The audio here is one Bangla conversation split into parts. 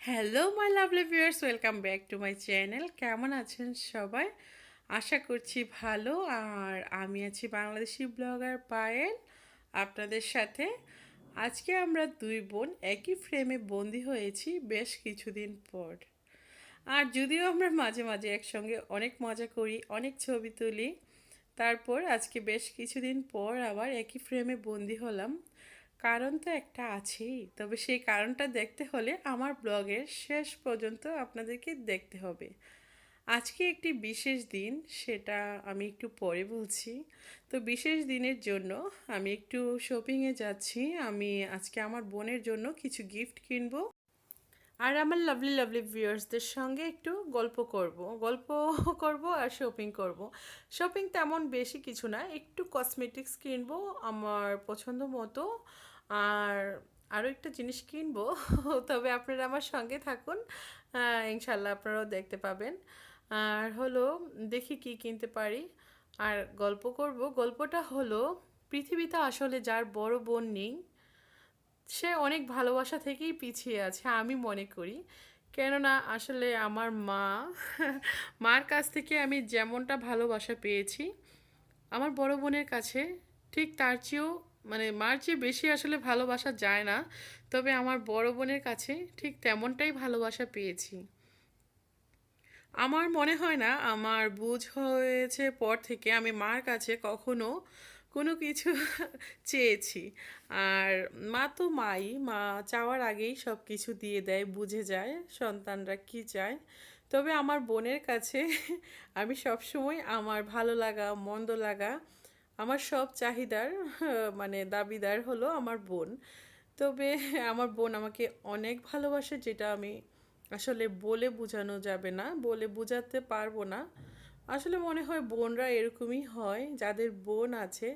Hello my lovely viewers, welcome back to my channel. কেমন আছেন সবাই? আশা করছি ভালো। আর আমি আছি বাংলাদেশি ব্লগার পায়েল আপনাদের সাথে। আজকে আমরা দুই বোন একই ফ্রেমে বন্দি হয়েছি বেশ কিছুদিন পর। আর যদিও আমরা মাঝে মাঝে একসঙ্গে অনেক মজা করি, অনেক ছবি তুলি, তারপর আজকে বেশ কিছুদিন পর আবার একই ফ্রেমে বন্দি হলাম। কারণ তো একটা আছেই, তবে সেই কারণটা দেখতে হলে আমার ব্লগের শেষ পর্যন্ত আপনাদেরকে দেখতে হবে। আজকে একটি বিশেষ দিন, সেটা আমি একটু পরে বলছি। তো বিশেষ দিনের জন্য আমি একটু শপিংয়ে যাচ্ছি। আমি আজকে আমার বোনের জন্য কিছু গিফট কিনবো, আর আমার লাভলি লাভলি ভিউয়ার্সদের সঙ্গে একটু গল্প করব আর শপিং করব। শপিং তেমন বেশি কিছু না, একটু কসমেটিক্স কিনবো আমার পছন্দ মতো, আর আরও একটা জিনিস কিনবো। তবে আপনারা আমার সঙ্গে থাকুন, ইনশাল্লাহ আপনারাও দেখতে পাবেন। আর হলো, দেখি কি কিনতে পারি। আর গল্পটা হলো, পৃথিবীতে আসলে যার বড় বোন নেই সে অনেক ভালোবাসা থেকেই পিছিয়ে আছে আমি মনে করি। কেননা আসলে আমার মার কাছ থেকে আমি যেমনটা ভালোবাসা পেয়েছি, আমার বড় বোনের কাছে ঠিক তার চেয়েও, মানে মার চেয়ে বেশি আসলে ভালোবাসা যায় না, তবে আমার বড় বোনের কাছে ঠিক তেমনটাই ভালোবাসা পেয়েছি। আমার মনে হয় না আমার বুঝ হয়েছে পর থেকে আমি মার কাছে কখনো কোনো কিছু চেয়েছি। আর মা তো মা চাওয়ার আগেই সব কিছু দিয়ে দেয়, বুঝে যায় সন্তানরা কি চায়। তবে আমার বোনের কাছে আমি সবসময় আমার ভালো লাগা মন্দ লাগা, আমার সব চাহিদার মানে দাবিদার হলো আমার বোন। তবে আমার বোন আমাকে অনেক ভালোবাসে, যেটা আমি আসলে বলে বোঝানো যাবে না, বলে বোঝাতে পারবো না। আসলে মনে হয় বোনরা এরকমই হয়, যাদের বোন আছে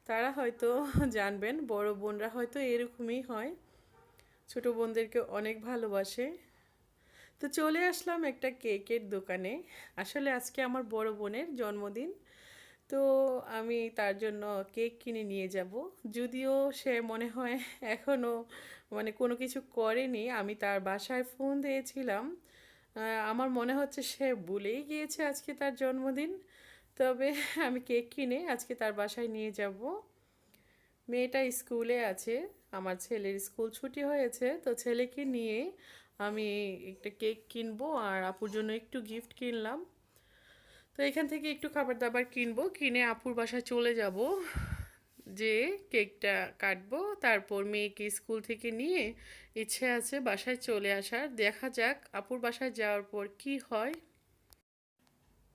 তারা হয়তো জানবেন, বড় বোনরা হয়তো এরকমই হয়, ছোট বোনদেরকে অনেক ভালোবাসে। তো চলে আসলাম একটা কেকের দোকানে। আসলে আজকে আমার বড় বোনের জন্মদিন, তো আমি তার জন্য কেক কিনে নিয়ে যাব। যদিও সে মনে হয় এখনও মানে কোনো কিছু করেনি, আমি তার বাসায় ফোন দিয়েছিলাম। আমার মনে হচ্ছে সে ভুলেই গিয়েছে আজকে তার জন্মদিন। তবে আমি কেক কিনে আজকে তার বাসায় নিয়ে যাব। মেয়েটা স্কুলে আছে, আমার ছেলের স্কুল ছুটি হয়েছে, তো ছেলেকে নিয়ে আমি একটা কেক কিনবো আর আপুর জন্য একটু গিফট কিনলাম। তো এখান থেকে একটু খাবার দাবার কিনবো, কিনে আপুর বাসায় চলে যাব, যে কেকটা কাটবো, তারপর মেয়েকে স্কুল থেকে নিয়ে ইচ্ছে আছে বাসায় চলে আসার। দেখা যাক আপুর বাসায় যাওয়ার পর কি হয়।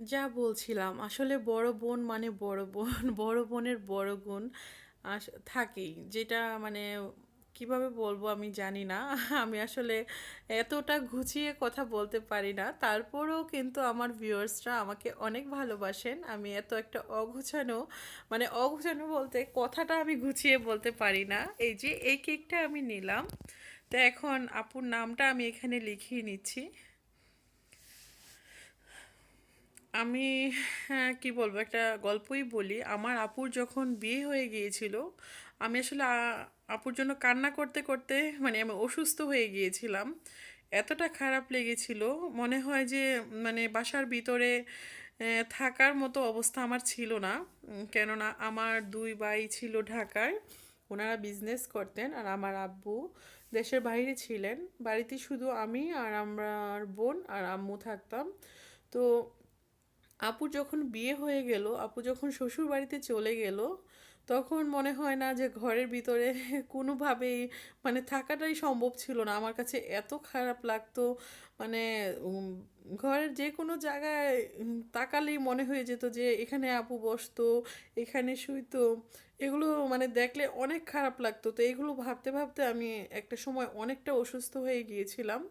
যা বলছিলাম, আসলে বড় বোন মানে বড় বোন, বড় বোনের বড় গুণ থাকেই, যেটা মানে কিভাবে বলবো আমি জানি না। আমি আসলে এতটা গুছিয়ে কথা বলতে পারি না, তারপরেও কিন্তু আমার ভিউয়ার্সরা আমাকে অনেক ভালোবাসেন। আমি এত একটা অগুছানো, মানে অগুছানো বলতে কথাটা আমি গুছিয়ে বলতে পারি না। এই যে এই কেকটা আমি নিলাম, তো এখন আপুর নামটা আমি এখানে লিখিয়ে নিচ্ছি। আমি, হ্যাঁ, কি বলবো, একটা গল্পই বলি। আমার আপুর যখন বিয়ে হয়ে গিয়েছিল, আমি আসলে আপুর জন্য কান্না করতে করতে, মানে আমি অসুস্থ হয়ে গিয়েছিলাম। এতটা খারাপ লেগেছিল, মনে হয় যে মানে বাসার ভিতরে থাকার মতো অবস্থা আমার ছিল না। কেননা আমার দুই ভাই ছিল ঢাকায়, ওনারা বিজনেস করতেন, আর আমার আব্বু দেশের বাইরে ছিলেন। বাড়িতে শুধু আমি আর আমার বোন আর আম্মু থাকতাম। তো আপু যখন বিয়ে হয়ে গেল, আপু যখন শ্বশুর বাড়িতে চলে গেল, তখন মনে হয় না যে ঘরের ভিতরে কোনোভাবেই মানে থাকাটাই সম্ভব ছিল না। আমার কাছে এত খারাপ লাগতো, মানে ঘরের যে কোনো জায়গায় তাকালেই মনে হয়ে যেত যে এখানে আপু বসতো, এখানে শুইতো। এগুলো মানে দেখলে অনেক খারাপ লাগতো। তো এগুলো ভাবতে ভাবতে আমি একটা সময় অনেকটা অসুস্থ হয়ে গিয়েছিলাম।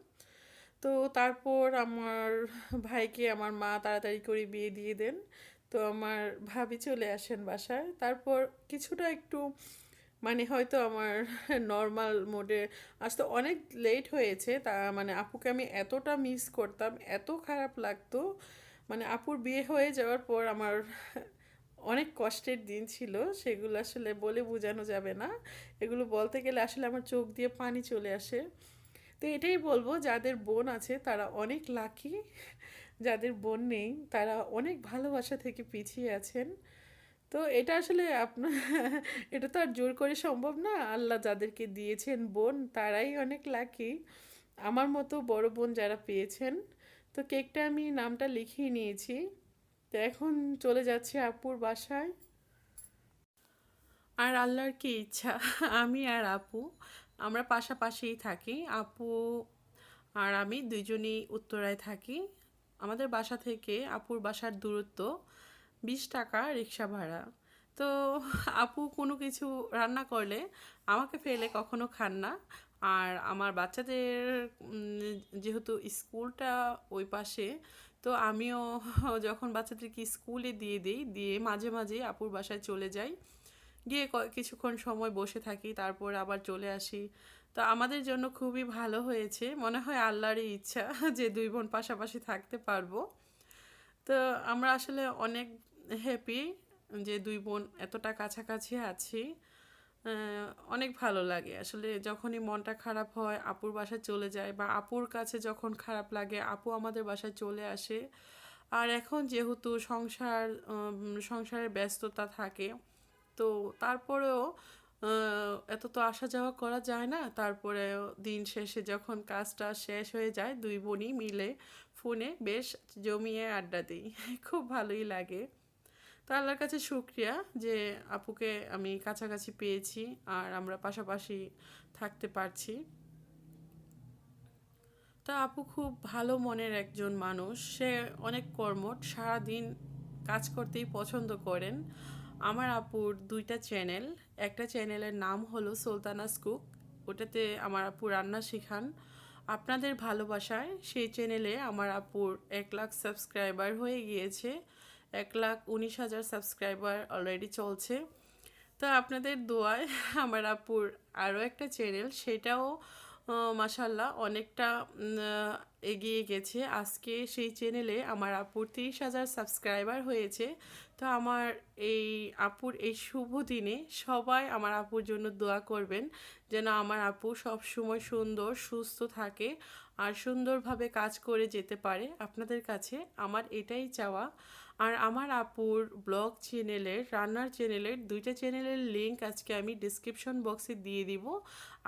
তো তারপর আমার ভাইকে আমার মা তাড়াতাড়ি করে বিয়ে দিয়ে দেন। তো আমার ভাবি চলে আসেন বাসায়। তারপর কিছুটা একটু মানে হয়তো আমার নর্মাল মোডে আসতে অনেক লেট হয়েছে। তা মানে আপুকে আমি এতটা মিস করতাম, এত খারাপ লাগতো। মানে আপুর বিয়ে হয়ে যাওয়ার পর আমার অনেক কষ্টের দিন ছিল, সেগুলো আসলে বলে বোঝানো যাবে না। এগুলো বলতে গেলে আসলে আমার চোখ দিয়ে পানি চলে আসে। তো এটাই বলবো, যাদের বোন আছে তারা অনেক লাকি, যাদের বোন নেই তারা অনেক ভালোবাসা থেকে পিছিয়ে আছেন। তো এটা আসলে আপনার এটা তো আর জোর করে সম্ভব না। আল্লাহ যাদেরকে দিয়েছেন বোন তারাই অনেক লাকি, আমার মতো বড় বোন যারা পেয়েছেন। তো কেকটা আমি নামটা লিখিয়ে নিয়েছি। তো এখন চলে যাচ্ছি আপুর বাসায়। আর আল্লাহর কি ইচ্ছা, আমি আর আপু আমরা পাশাপাশিই থাকি। আপু আর আমি দুইজনই উত্তরায় থাকি। আমাদের বাসা থেকে আপুর বাসার দূরত্ব 20 টাকা রিক্সা ভাড়া। তো আপু কোনো কিছু রান্না করলে আমাকে ফেলে কখনো খান না। আর আমার বাচ্চাদের যেহেতু স্কুলটা ওই পাশে, তো আমিও যখন বাচ্চাদেরকে স্কুলে দিয়ে দিই, দিয়ে মাঝে মাঝে আপুর বাসায় চলে যাই, গিয়ে কিছুক্ষণ সময় বসে থাকি, তারপর আবার চলে আসি। তো আমাদের জন্য খুবই ভালো হয়েছে, মনে হয় আল্লাহরই ইচ্ছা যে দুই বোন পাশাপাশি থাকতে পারবো। তো আমরা আসলে অনেক হ্যাপি যে দুই বোন এতটা কাছাকাছি আছি। অনেক ভালো লাগে আসলে, যখনই মনটা খারাপ হয় আপুর বাসায় চলে যায়, বা আপুর কাছে যখন খারাপ লাগে আপু আমাদের বাসায় চলে আসে। আর এখন যেহেতু সংসারের ব্যস্ততা থাকে, তো তারপরেও এত তো আসা যাওয়া করা যায় না। তারপরে দিন শেষে যখন কাজটা শেষ হয়ে যায় দুই বোনই মিলে ফোনে বেশ জমিয়ে আড্ডা দিই। খুব ভালোই লাগে। তো আল্লাহর কাছে শুক্রিয়া যে আপুকে আমি কাছাকাছি পেয়েছি আর আমরা পাশাপাশি থাকতে পারছি। তা আপু খুব ভালো মনের একজন মানুষ, সে অনেক কর্মঠ, সারাদিন কাজ করতেই পছন্দ করেন। আমার আপুর দুইটা চ্যানেল, একটা চ্যানেলের নাম হলো সুলতানাস কুক, ওটাতে আমার আপু রান্না শেখান। আপনাদের ভালোবাসায় সেই চ্যানেলে আমার আপুর 1 লাখ সাবস্ক্রাইবার হয়ে গিয়েছে, 1,19,000 সাবস্ক্রাইবার অলরেডি চলছে। তো আপনাদের দোয়ায় আমার আপুর আরও একটা চ্যানেল, সেটাও মাশাল্লাহ অনেকটা এগিয়ে গেছে। আজকে সেই চ্যানেলে আমার আপুর 30,000 সাবস্ক্রাইবার হয়েছে। তো আমার এই আপুর এই শুভ দিনে সবাই আমার আপুর জন্য দোয়া করবেন, যেন আমার আপু সব সময় সুন্দর সুস্থ থাকে আর সুন্দরভাবে কাজ করে যেতে পারে। আপনাদের কাছে আমার এটাই চাওয়া। আর আমার আপুর ব্লগ চ্যানেলের, রান্নার চ্যানেলের, দুইটা চ্যানেলের লিংক আজকে আমি ডিসক্রিপশন বক্সে দিয়ে দিব।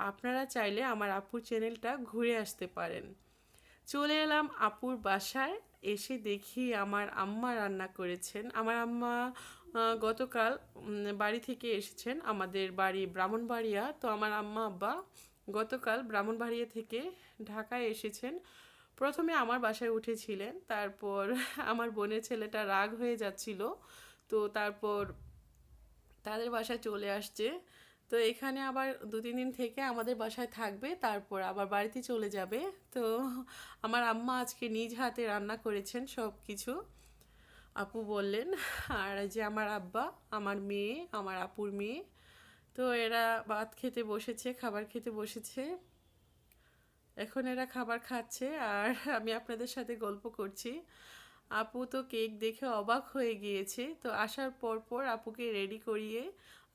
আপনারা চাইলে আমার আপুর চ্যানেলটা ঘুরে আসতে পারেন। চলে এলাম আপুর বাসায়, এসে দেখি আমার আম্মা রান্না করেছেন। আমার আম্মা গতকাল বাড়ি থেকে এসেছেন, আমাদের বাড়ি ব্রাহ্মণবাড়িয়া। তো আমার আম্মা আব্বা গতকাল ব্রাহ্মণবাড়িয়া থেকে ঢাকায় এসেছেন। প্রথমে আমার বাসায় উঠেছিলেন, তারপর আমার বোনের ছেলেটা রাগ হয়ে যাচ্ছিল, তো তারপর তাদের বাসায় চলে আসছে। তো এখানে আবার 2-3 দিন থেকে আমাদের বাসায় থাকবে, তারপর আবার বাড়িতে চলে যাবে। তো আমার আম্মা আজকে নিজ হাতে রান্না করেছেন সব কিছু, আপু বললেন। আর যে আমার আব্বা, আমার মেয়ে, আমার আপুর মেয়ে, তো এরা ভাত খেতে বসেছে, খাবার খেতে বসেছে। এখন এরা খাবার খাচ্ছে আর আমি আপনাদের সাথে গল্প করছি। আপু তো কেক দেখে অবাক হয়ে গিয়েছে। তো আসার পর পর আপুকে রেডি করিয়ে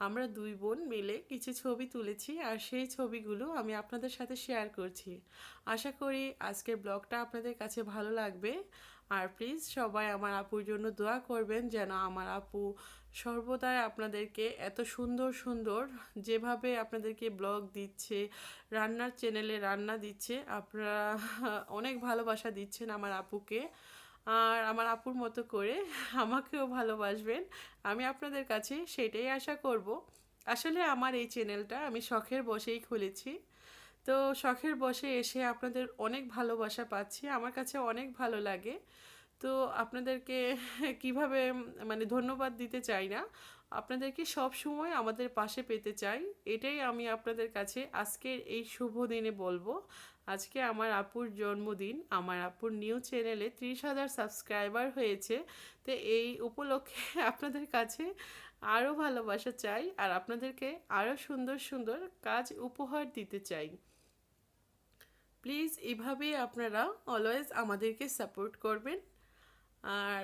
আমরা দুই বোন মিলে কিছু ছবি তুলেছি, আর সেই ছবিগুলো আমি আপনাদের সাথে শেয়ার করছি। আশা করি আজকের ব্লগটা আপনাদের কাছে ভালো লাগবে। আর প্লিজ সবাই আমার আপুর জন্য দোয়া করবেন, যেন আমার আপু সর্বদাই আপনাদেরকে এত সুন্দর সুন্দর, যেভাবে আপনাদেরকে ব্লগ দিচ্ছে, রান্নার চ্যানেলে রান্না দিচ্ছে, আপনারা অনেক ভালোবাসা দিচ্ছেন আমার আপুকে। আর আমার আপুর মতো করে আমাকেও ভালোবাসবেন, আমি আপনাদের কাছে সেটাই আশা করব। আসলে আমার এই চ্যানেলটা আমি শখের বশেই খুলেছি। তো শখের বশে এসে আপনাদের অনেক ভালোবাসা পাচ্ছি, আমার কাছে অনেক ভালো লাগে। তো আপনাদেরকে কিভাবে মানে ধন্যবাদ দিতে চাই না, আপনাদেরকে সব সময় আমাদের পাশে পেতে চাই, এটাই আমি আপনাদের কাছে আজকের এই শুভ দিনে বলবো। আজকে আমার আপুর জন্মদিন, আমার আপুর নিউ চ্যানেলে 30,000 সাবস্ক্রাইবার হয়েছে। তো এই উপলক্ষে আপনাদের কাছে আরও ভালোবাসা চাই, আর আপনাদেরকে আরও সুন্দর সুন্দর কাজ উপহার দিতে চাই। প্লিজ এভাবেই আপনারা অলওয়েজ আমাদেরকে সাপোর্ট করবেন। আর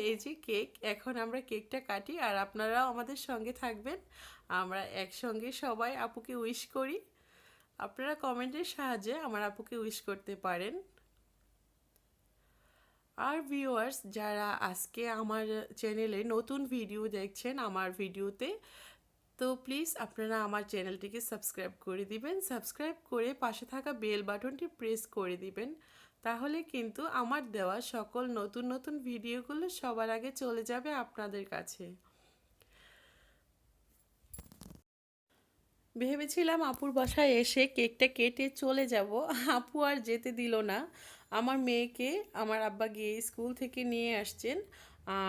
এই যে কেক, এখন আমরা কেকটা কাটি আর আপনারাও আমাদের সঙ্গে থাকবেন, আমরা একসঙ্গে সবাই আপুকে উইশ করি। আপনারা কমেন্টের সাহায্যে আমার আপুকে উইশ করতে পারেন। আর ভিউয়ার্স যারা আজকে আমার চ্যানেলে নতুন ভিডিও দেখছেন আমার ভিডিওতে, তো প্লিজ আপনারা আমার চ্যানেলটিকে সাবস্ক্রাইব করে দিবেন, সাবস্ক্রাইব করে পাশে থাকা বেল বাটনটি প্রেস করে দিবেন। তাহলে কিন্তু আমার দেওয়া সকল নতুন নতুন ভিডিওগুলো সবার আগে চলে যাবে আপনাদের কাছে। ভেবেছিলাম আপুর বাসায় এসে কেকটা কেটে চলে যাব, আপু আর যেতে দিল না। আমার মেয়েকে আমার আব্বা গিয়ে স্কুল থেকে নিয়ে আসছেন,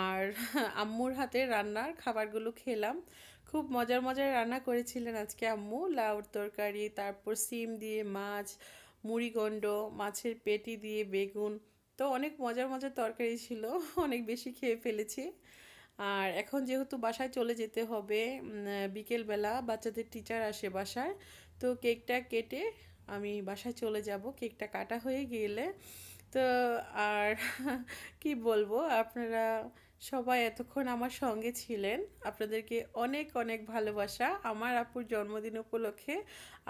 আর আম্মুর হাতে রান্নার খাবারগুলো খেলাম। খুব মজার মজার রান্না করেছিলেন আজকে আম্মু, লাউর তরকারি, তারপর সিম দিয়ে মাছ, মুড়িঘণ্ট, মাছের পেটি দিয়ে বেগুন। তো অনেক মজার মজার তরকারি ছিল, অনেক বেশি খেয়ে ফেলেছি। আর এখন যেহেতু বাসায় চলে যেতে হবে, বিকেলবেলা বাচ্চাদের টিচার আসে বাসায়, তো কেকটা কেটে আমি বাসায় চলে যাব কেকটা কাটা হয়ে গেলে। তো আর কি বলবো, আপনারা সবাই এতক্ষণ আমার সঙ্গে ছিলেন, আপনাদেরকে অনেক অনেক ভালোবাসা। আমার আপুর জন্মদিন উপলক্ষে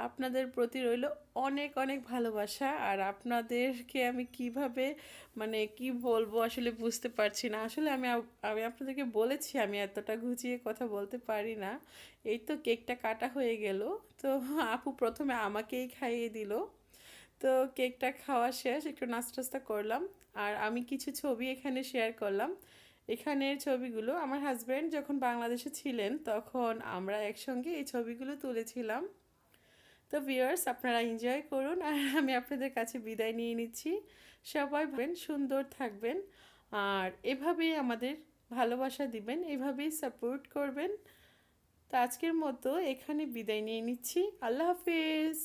আপনাদের প্রতি রইল অনেক অনেক ভালোবাসা। আর আপনাদেরকে আমি কিভাবে মানে কি বলবো আসলে বুঝতে পারছি না। আসলে আমি আপনাদেরকে বলেছি আমি এতটা গুছিয়ে কথা বলতে পারি না। এই তো কেকটা কাটা হয়ে গেল, তো আপু প্রথমে আমাকেই খাইয়ে দিল। তো কেকটা খাওয়া শেষ, একটু নাস্তা টাস্তা করলাম। আর আমি কিছু ছবি এখানে শেয়ার করলাম। এখানের ছবিগুলো আমার হাজব্যান্ড যখন বাংলাদেশে ছিলেন তখন আমরা একসঙ্গে এই ছবিগুলো তুলেছিলাম। তো ভিউয়ার্স আপনারা এনজয় করুন, আর আমি আপনাদের কাছে বিদায় নিয়ে নিচ্ছি। সবাই ভাবেন, সুন্দর থাকবেন, আর এভাবেই আমাদের ভালোবাসা দিবেন, এভাবেই সাপোর্ট করবেন। তো আজকের মতো এখানে বিদায় নিয়ে নিচ্ছি। আল্লাহ হাফিজ।